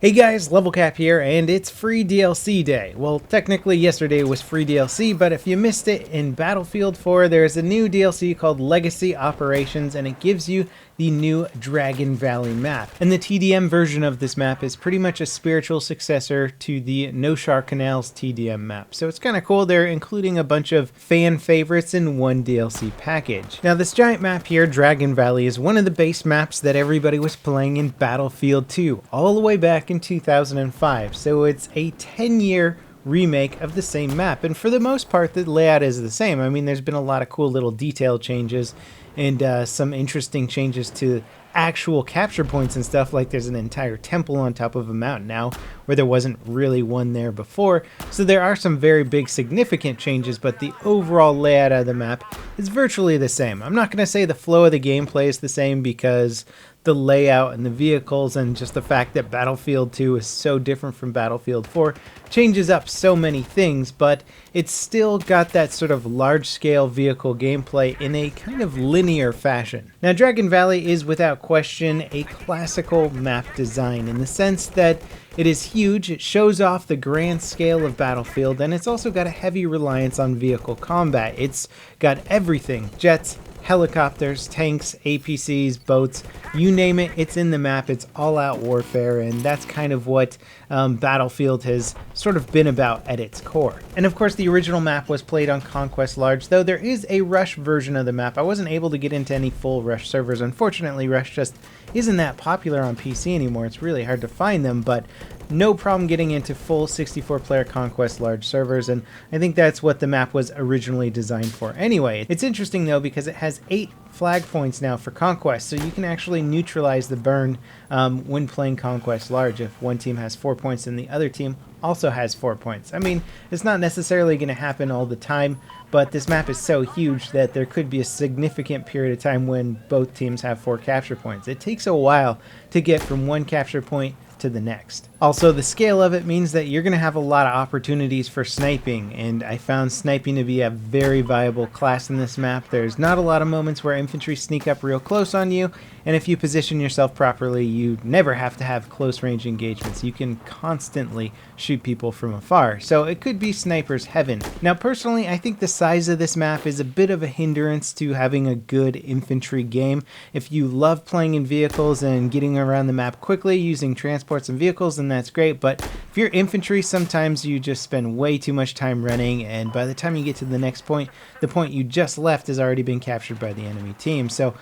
Hey guys, LevelCap here, and it's free DLC day. Well, technically yesterday was free DLC, but if you missed it, in Battlefield 4 there's a new DLC called Legacy Operations, and it gives you the new Dragon Valley map. And the TDM version of this map is pretty much a spiritual successor to the Noshar Canal's TDM map. So it's kind of cool. They're including a bunch of fan favorites in one DLC package. Now this giant map here, Dragon Valley, is one of the base maps that everybody was playing in Battlefield 2, all the way back in 2005. So it's a 10-year remake of the same map, and for the most part the layout is the same. I mean, there's been a lot of cool little detail changes and some interesting changes to actual capture points and stuff. Like there's an entire temple on top of a mountain now where there wasn't really one there before. So there are some very big significant changes, but the overall layout of the map is virtually the same. I'm not going to say the flow of the gameplay is the same, because the layout and the vehicles and just the fact that Battlefield 2 is so different from Battlefield 4 changes up so many things, but it's still got that sort of large-scale vehicle gameplay in a kind of linear fashion. Now, Dragon Valley is without question a classical map design in the sense that it is huge, it shows off the grand scale of Battlefield, and it's also got a heavy reliance on vehicle combat. It's got everything: jets, helicopters, tanks, APCs, boats, you name it, it's in the map. It's all-out warfare, and that's kind of what Battlefield has sort of been about at its core. And of course the original map was played on Conquest Large, though there is a Rush version of the map. I wasn't able to get into any full Rush servers. Unfortunately, Rush just isn't that popular on PC anymore. It's really hard to find them, but no problem getting into full 64-player Conquest Large servers, and I think that's what the map was originally designed for. Anyway, it's interesting though because it has 8 flag points now for Conquest, so you can actually neutralize the burn when playing Conquest Large. If one team has 4 points and the other team also has 4 points. I mean, it's not necessarily going to happen all the time, but this map is so huge that there could be a significant period of time when both teams have 4 capture points. It takes a while to get from one capture point to the next. Also, the scale of it means that you're going to have a lot of opportunities for sniping, and I found sniping to be a very viable class in this map. There's not a lot of moments where infantry sneak up real close on you, and if you position yourself properly, you never have to have close range engagements. You can constantly shoot people from afar, so it could be sniper's heaven. Now personally, I think the size of this map is a bit of a hindrance to having a good infantry game. If you love playing in vehicles and getting around the map quickly using transports and vehicles, then that's great, but if you're infantry, sometimes you just spend way too much time running, and by the time you get to the next point, the point you just left has already been captured by the enemy team. So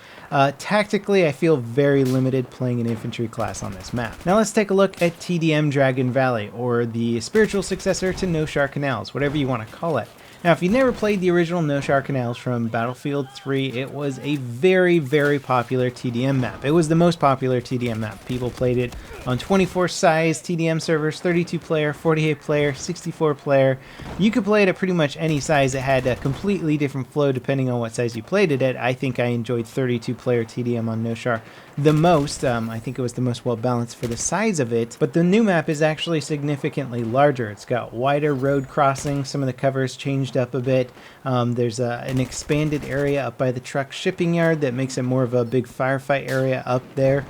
tactically, I feel very limited playing an infantry class on this map. Now let's take a look at TDM Dragon Valley, or the spiritual successor to Noshar Canals, whatever you want to call it. Now, if you never played the original Noshar Canals from Battlefield 3, it was a very, very popular TDM map. It was the most popular TDM map. People played it on 24-size TDM servers, 32-player, 48-player, 64-player. You could play it at pretty much any size. It had a completely different flow depending on what size you played it at. I think I enjoyed 32-player TDM on Noshar the most. I think it was the most well-balanced for the size of it, but the new map is actually significantly larger. It's got wider road crossings, some of the covers changed up a bit. There's an expanded area up by the truck shipping yard that makes it more of a big firefight area up there.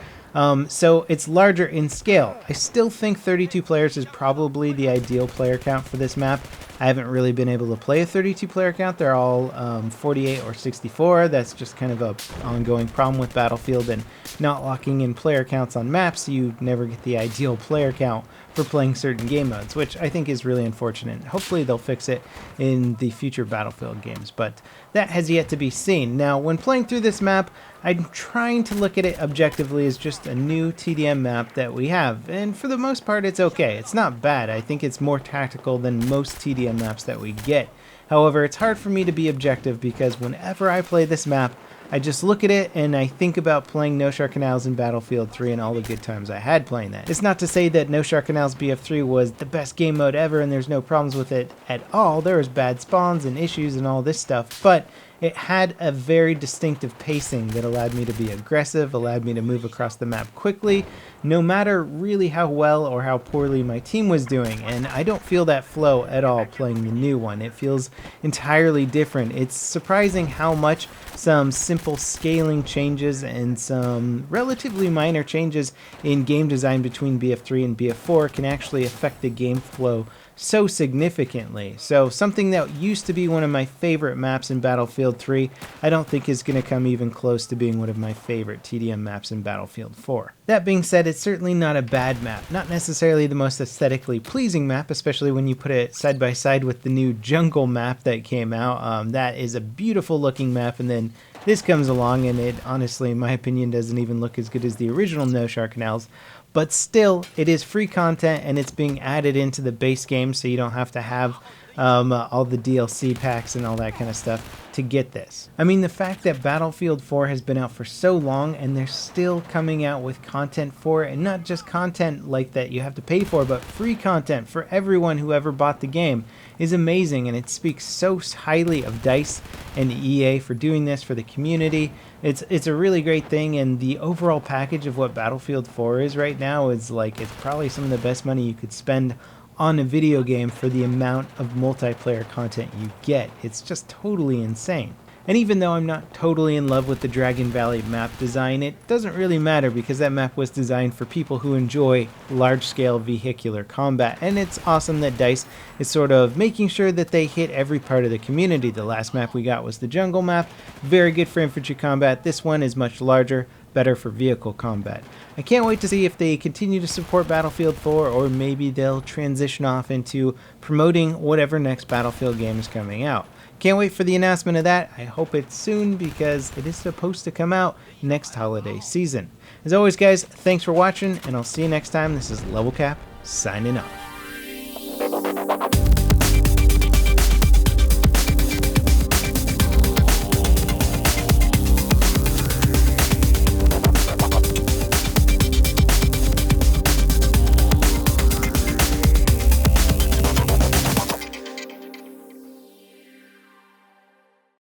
So it's larger in scale. I still think 32 players is probably the ideal player count for this map. I haven't really been able to play a 32 player count. They're all 48 or 64. That's just kind of an ongoing problem with Battlefield, and not locking in player counts on maps, you never get the ideal player count for playing certain game modes, which I think is really unfortunate. Hopefully they'll fix it in the future Battlefield games, but that has yet to be seen. Now, when playing through this map, I'm trying to look at it objectively as just a new TDM map that we have, and for the most part it's okay. It's not bad. I think it's more tactical than most TDM maps that we get. However, it's hard for me to be objective because whenever I play this map, I just look at it and I think about playing Noshar Canals in Battlefield 3 and all the good times I had playing that. It's not to say that Noshar Canals BF3 was the best game mode ever and there's no problems with it at all. There was bad spawns and issues and all this stuff, but it had a very distinctive pacing that allowed me to be aggressive, allowed me to move across the map quickly, no matter really how well or how poorly my team was doing. And I don't feel that flow at all playing the new one. It feels entirely different. It's surprising how much some simple scaling changes and some relatively minor changes in game design between BF3 and BF4 can actually affect the game flow so significantly. So something that used to be one of my favorite maps in Battlefield 3, I don't think is going to come even close to being one of my favorite TDM maps in Battlefield 4. That being said, it's certainly not a bad map, not necessarily the most aesthetically pleasing map, especially when you put it side by side with the new jungle map that came out. That is a beautiful looking map, and then this comes along and it honestly, in my opinion, doesn't even look as good as the original Noshar canals. But still, it is free content and it's being added into the base game, so you don't have to have all the DLC packs and all that kind of stuff to get this. I mean, the fact that Battlefield 4 has been out for so long and they're still coming out with content for it, and not just content like that you have to pay for, but free content for everyone who ever bought the game, is amazing, and it speaks so highly of DICE and EA for doing this for the community. It's a really great thing, and the overall package of what Battlefield 4 is right now is like, it's probably some of the best money you could spend on a video game for the amount of multiplayer content you get. It's just totally insane. And even though I'm not totally in love with the Dragon Valley map design, it doesn't really matter because that map was designed for people who enjoy large-scale vehicular combat, and it's awesome that DICE is sort of making sure that they hit every part of the community. The last map we got was the jungle map, very good for infantry combat. This one is much larger, better for vehicle combat. I can't wait to see if they continue to support Battlefield 4, or maybe they'll transition off into promoting whatever next Battlefield game is coming out. Can't wait for the announcement of that. I hope it's soon because it is supposed to come out next holiday season. As always, guys, thanks for watching, and I'll see you next time. This is LevelCap signing off.